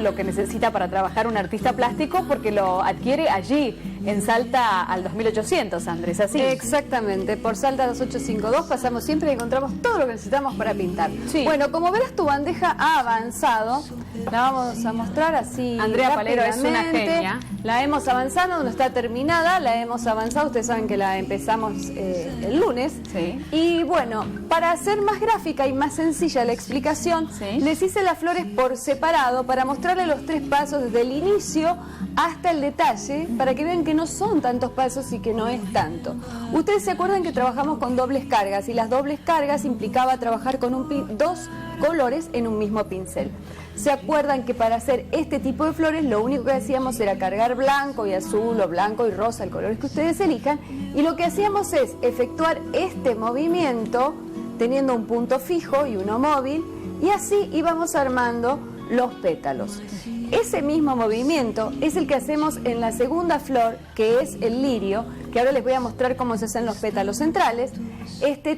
lo que necesita para trabajar un artista plástico, porque lo adquiere allí, en Salta al 2800, Andrés, ¿así? Exactamente, por Salta 2852 pasamos siempre y encontramos todo lo que necesitamos para pintar. Sí. Bueno, como verás, tu bandeja ha avanzado, la vamos a mostrar así. Andrea Palero es una genia. La hemos avanzado, no está terminada, la hemos avanzado, ustedes saben que la empezamos el lunes. Sí. Y bueno, para hacer más gráfica y más sencilla la explicación, Sí. les hice las flores por separado para mostrarles los 3 pasos desde el inicio hasta el detalle, para que vean que no son tantos pasos y que no es tanto. Ustedes se acuerdan que trabajamos con dobles cargas, y las dobles cargas implicaba trabajar con dos colores en un mismo pincel. ¿Se acuerdan que para hacer este tipo de flores lo único que hacíamos era cargar blanco y azul, o blanco y rosa, el color que ustedes elijan, y lo que hacíamos es efectuar este movimiento teniendo un punto fijo y uno móvil, y así íbamos armando los pétalos? Ese mismo movimiento es el que hacemos en la segunda flor, que es el lirio, que ahora les voy a mostrar cómo se hacen los pétalos centrales.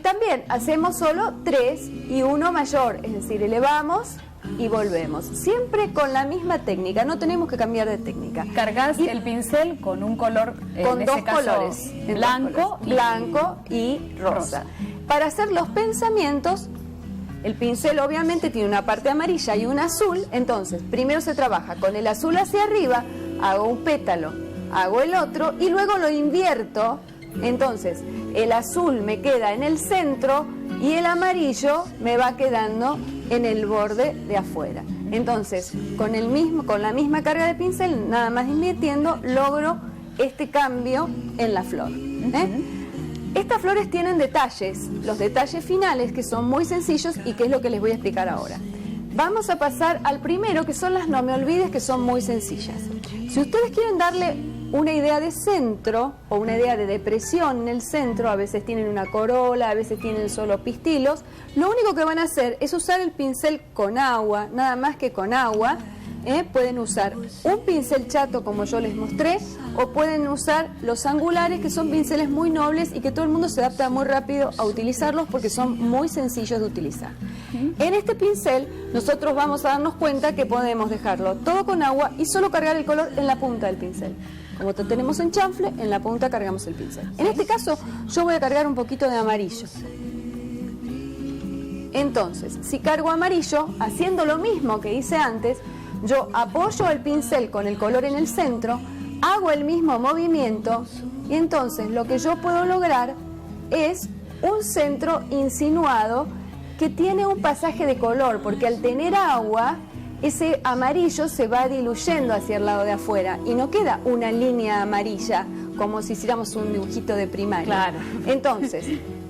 También hacemos solo 3 y 1 mayor, es decir, elevamos y volvemos, siempre con la misma técnica, no tenemos que cambiar de técnica. Cargas el pincel con un color, con en dos ese caso, colores, blanco y rosa. Para hacer los pensamientos, el pincel obviamente tiene una parte amarilla y una azul, entonces primero se trabaja con el azul hacia arriba, hago un pétalo, hago el otro y luego lo invierto. Entonces el azul me queda en el centro y el amarillo me va quedando en el borde de afuera. Entonces con la misma carga de pincel, nada más invirtiendo, logro este cambio en la flor. Estas flores tienen detalles, los detalles finales, que son muy sencillos y que es lo que les voy a explicar ahora. Vamos a pasar al primero, que son las no me olvides, que son muy sencillas. Si ustedes quieren darle una idea de centro o una idea de depresión en el centro, a veces tienen una corola, a veces tienen solo pistilos, lo único que van a hacer es usar el pincel con agua, nada más que con agua. Pueden usar un pincel chato como yo les mostré, o pueden usar los angulares, que son pinceles muy nobles y que todo el mundo se adapta muy rápido a utilizarlos porque son muy sencillos de utilizar. En este pincel nosotros vamos a darnos cuenta que podemos dejarlo todo con agua y solo cargar el color en la punta del pincel. Como tenemos en chanfle, en la punta cargamos el pincel. En este caso yo voy a cargar un poquito de amarillo. Entonces, si cargo amarillo, haciendo lo mismo que hice antes, yo apoyo el pincel con el color en el centro, hago el mismo movimiento y entonces lo que yo puedo lograr es un centro insinuado que tiene un pasaje de color, porque al tener agua, ese amarillo se va diluyendo hacia el lado de afuera y no queda una línea amarilla como si hiciéramos un dibujito de primaria.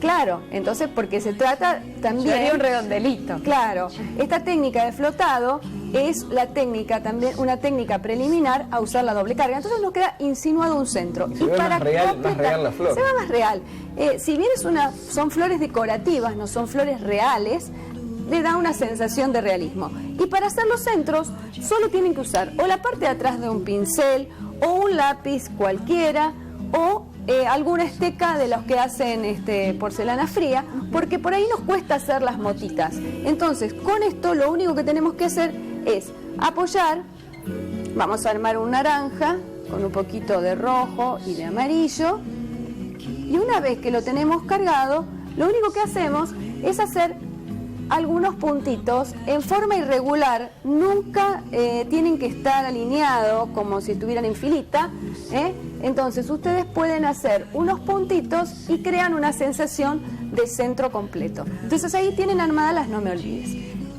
Claro. Entonces porque se trata también... Sería un redondelito. Claro, esta técnica de flotado es la técnica también, una técnica preliminar a usar la doble carga. Entonces nos queda insinuado un centro. Se ve más real la flor. Se ve más real. Si bien son flores decorativas, no son flores reales, le da una sensación de realismo. Y para hacer los centros, solo tienen que usar o la parte de atrás de un pincel, o un lápiz cualquiera, o alguna esteca de los que hacen porcelana fría, porque por ahí nos cuesta hacer las motitas. Entonces, con esto lo único que tenemos que hacer es apoyar. Vamos a armar un naranja con un poquito de rojo y de amarillo, y una vez que lo tenemos cargado, lo único que hacemos es hacer algunos puntitos en forma irregular. Nunca tienen que estar alineados como si estuvieran en filita. Entonces ustedes pueden hacer unos puntitos y crean una sensación de centro completo. Entonces ahí tienen armadas las no me olvides.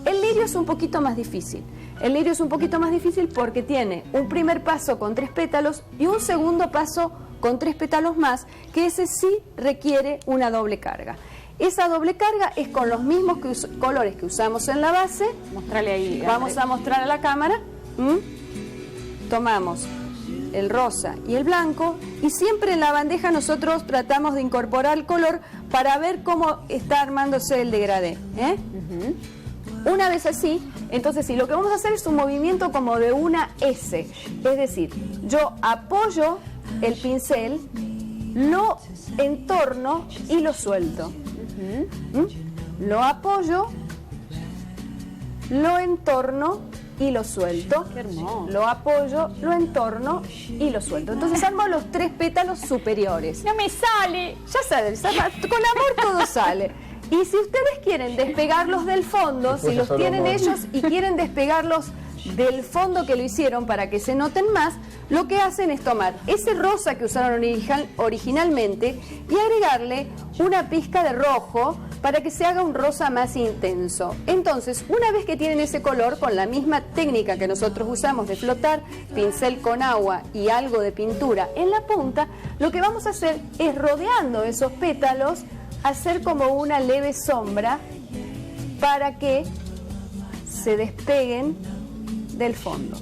El lirio es un poquito más difícil. El lirio es un poquito más difícil porque tiene un primer paso con 3 pétalos y un segundo paso con 3 pétalos más, que ese sí requiere una doble carga. Esa doble carga es con los mismos colores que usamos en la base. Mostrale ahí. Vamos a mostrar a la cámara. Tomamos el rosa y el blanco, y siempre en la bandeja nosotros tratamos de incorporar el color para ver cómo está armándose el degradé. Una vez así, entonces sí, lo que vamos a hacer es un movimiento como de una S. Es decir, yo apoyo el pincel, lo entorno y lo suelto. Lo apoyo, lo entorno y lo suelto. Qué hermoso. Lo apoyo, lo entorno y lo suelto. Entonces armo los 3 pétalos superiores. No me sale. Ya sabes, con amor todo sale. Y si ustedes quieren despegarlos del fondo, Después si los solo tienen amor. ellos y quieren despegarlos del fondo que lo hicieron para que se noten más, lo que hacen es tomar ese rosa que usaron originalmente y agregarle una pizca de rojo para que se haga un rosa más intenso. Entonces, una vez que tienen ese color, con la misma técnica que nosotros usamos de flotar, pincel con agua y algo de pintura en la punta, lo que vamos a hacer es, rodeando esos pétalos, hacer como una leve sombra para que se despeguen del fondo.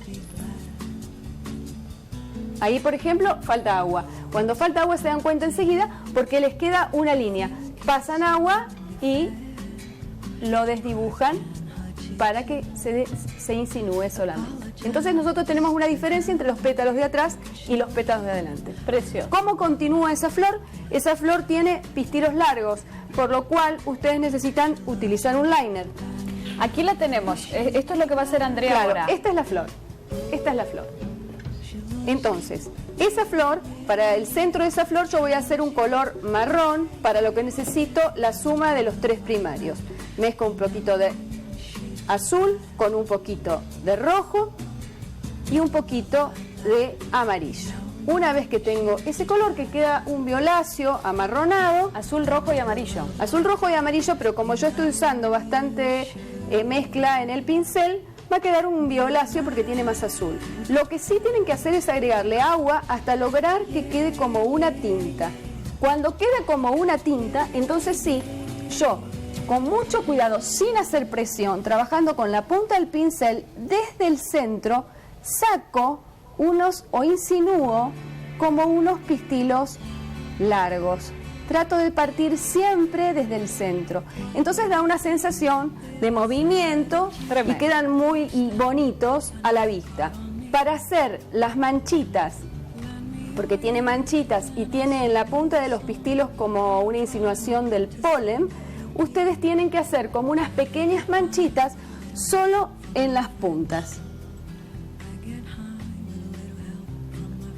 Ahí, por ejemplo, falta agua. Cuando falta agua se dan cuenta enseguida porque les queda una línea. Pasan agua y lo desdibujan para que se insinúe solamente. Entonces nosotros tenemos una diferencia entre los pétalos de atrás y los pétalos de adelante. Precioso. ¿Cómo continúa esa flor? Esa flor tiene pistilos largos, por lo cual ustedes necesitan utilizar un liner. Aquí la tenemos. Esto es lo que va a hacer Andrea Claro, ahora. esta es la flor. Esta es la flor. Entonces, esa flor, para el centro de esa flor yo voy a hacer un color marrón, para lo que necesito la suma de los 3 primarios. Mezclo un poquito de azul con un poquito de rojo y un poquito de amarillo. Una vez que tengo ese color, que queda un violáceo amarronado, Azul, rojo y amarillo. azul, rojo y amarillo, pero como yo estoy usando bastante mezcla en el pincel, va a quedar un violáceo porque tiene más azul. Lo que sí tienen que hacer es agregarle agua hasta lograr que quede como una tinta. Cuando queda como una tinta, entonces sí, yo, con mucho cuidado, sin hacer presión, trabajando con la punta del pincel, desde el centro, saco o insinúo como unos pistilos largos. Trato de partir siempre desde el centro. Entonces da una sensación de movimiento Tremendo. y quedan muy bonitos a la vista. Para hacer las manchitas, porque tiene manchitas y tiene en la punta de los pistilos como una insinuación del polen, ustedes tienen que hacer como unas pequeñas manchitas solo en las puntas.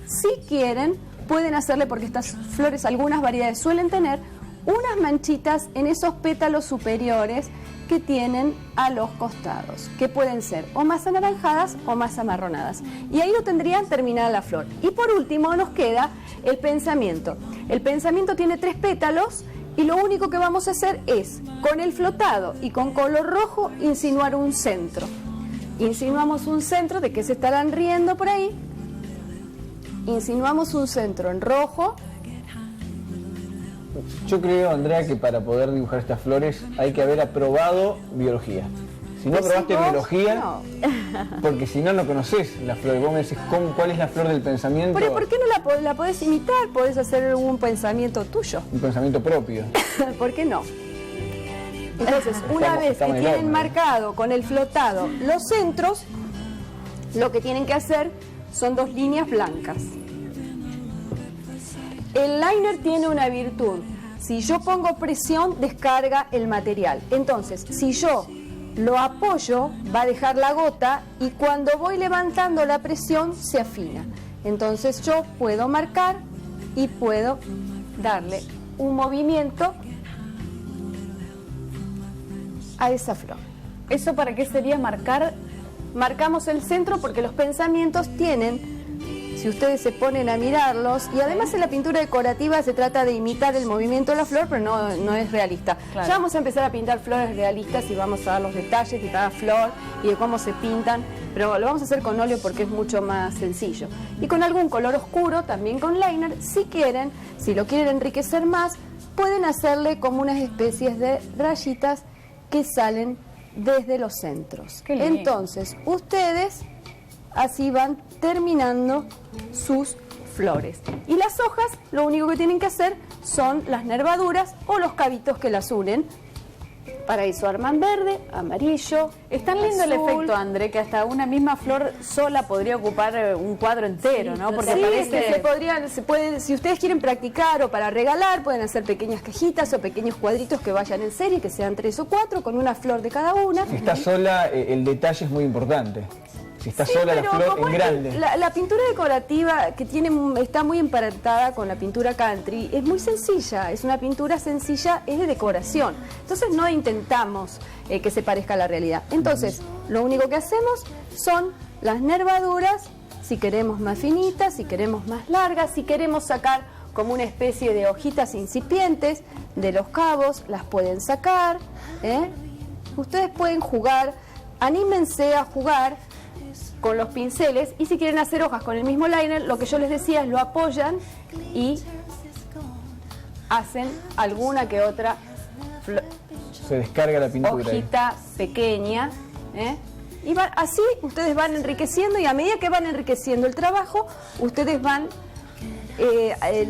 Si quieren, pueden hacerle, porque estas flores, algunas variedades suelen tener, unas manchitas en esos pétalos superiores que tienen a los costados, que pueden ser o más anaranjadas o más amarronadas. Y ahí lo tendrían terminada la flor. Y por último nos queda el pensamiento. El pensamiento tiene 3 pétalos y lo único que vamos a hacer es, con el flotado y con color rojo, insinuar un centro. Insinuamos un centro, ¿de qué se estarán riendo por ahí? Insinuamos un centro en rojo. Yo creo, Andrea, que para poder dibujar estas flores hay que haber aprobado biología. Si no aprobaste vos, biología, no. porque si no, no conoces la flor. Vos me decís, ¿cuál es la flor del pensamiento? Pero ¿por qué no la podés imitar? Podés hacer un pensamiento tuyo. Un pensamiento propio. ¿Por qué no? Entonces, una vez que estamos en el tienen horno. marcado con el flotado los centros, lo que tienen que hacer son 2 líneas blancas. El liner tiene una virtud. Si yo pongo presión, descarga el material. Entonces, si yo lo apoyo, va a dejar la gota y cuando voy levantando la presión, se afina. Entonces yo puedo marcar y puedo darle un movimiento a esa flor. ¿Eso para qué sería marcar? Marcamos el centro porque los pensamientos tienen, si ustedes se ponen a mirarlos, y además en la pintura decorativa se trata de imitar el movimiento de la flor, pero no es realista. Claro. Ya vamos a empezar a pintar flores realistas y vamos a dar los detalles de cada flor y de cómo se pintan, pero lo vamos a hacer con óleo porque es mucho más sencillo. Y con algún color oscuro, también con liner, si quieren, si lo quieren enriquecer más, pueden hacerle como unas especies de rayitas que salen desde los centros. Qué lindo. Entonces, ustedes así van terminando sus flores. Y las hojas, lo único que tienen que hacer son las nervaduras o los cabitos que las unen. Para eso arman verde, amarillo. Es tan lindo el azul. efecto, André, que hasta una misma flor sola podría ocupar un cuadro entero, ¿no? Porque Sí, parece... es que se pueden, si ustedes quieren practicar o para regalar, pueden hacer pequeñas cajitas o pequeños cuadritos que vayan en serie, que sean 3 o 4, con una flor de cada una. Si está sola, el detalle es muy importante. Si está Sí, sola la pero flor como en grande. La pintura decorativa que está muy emparentada con la pintura country es muy sencilla, es una pintura sencilla, es de decoración. Entonces no intentamos que se parezca a la realidad. Entonces lo único que hacemos son las nervaduras, si queremos más finitas, si queremos más largas, si queremos sacar como una especie de hojitas incipientes de los cabos, las pueden sacar. Ustedes pueden jugar, anímense a jugar con los pinceles, y si quieren hacer hojas con el mismo liner, lo que yo les decía es lo apoyan y hacen alguna que otra Se descarga la pintura. hojita pequeña, y así ustedes van enriqueciendo, y a medida que van enriqueciendo el trabajo, ustedes van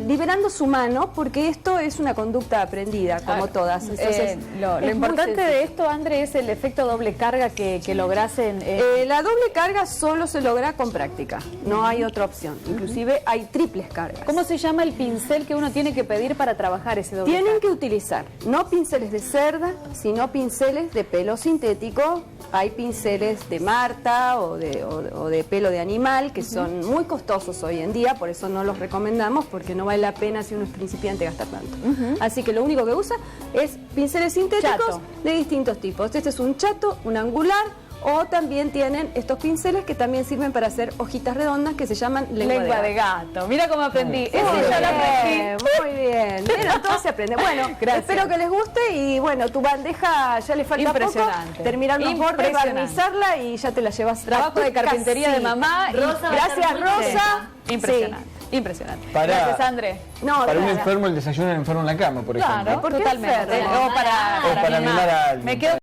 liberando su mano, porque esto es una conducta aprendida, como todas. Entonces, lo es muy importante sencillo. de esto, André, es el efecto doble carga que lográs en... La doble carga solo se logra con práctica, no hay otra opción. Inclusive hay triples cargas. ¿Cómo se llama el pincel que uno tiene que pedir para trabajar ese doble Tienen carga? que utilizar no pinceles de cerda, sino pinceles de pelo sintético. Hay pinceles de Marta o de pelo de animal, que son muy costosos hoy en día, por eso no los recomendamos, porque no vale la pena si uno es principiante gastar tanto. Así que lo único que usa es pinceles sintéticos Chato. de distintos tipos. Este es un chato, un angular, o también tienen estos pinceles que también sirven para hacer hojitas redondas, que se llaman Lengua de gato. Mira cómo aprendí. Ese Muy ya lo aprendí. bien, muy bien. Bueno, todo se aprende. Bueno, Gracias. espero que les guste, y bueno, tu bandeja ya le falta poco. Impresionante. Terminar los bordes, Impresionante. barnizarla y ya te la llevas. Trabajo a de tu carpintería de casita. mamá. y- Rosa va a Gracias, estar muy Rosa. Impresionante. Impresionante. Para- Gracias, André. No, Para un nada. enfermo el desayuno del enfermo en la cama, por ejemplo. Claro, ¿Por qué totalmente. enfermo? O para O para mimar a alguien. Me quedo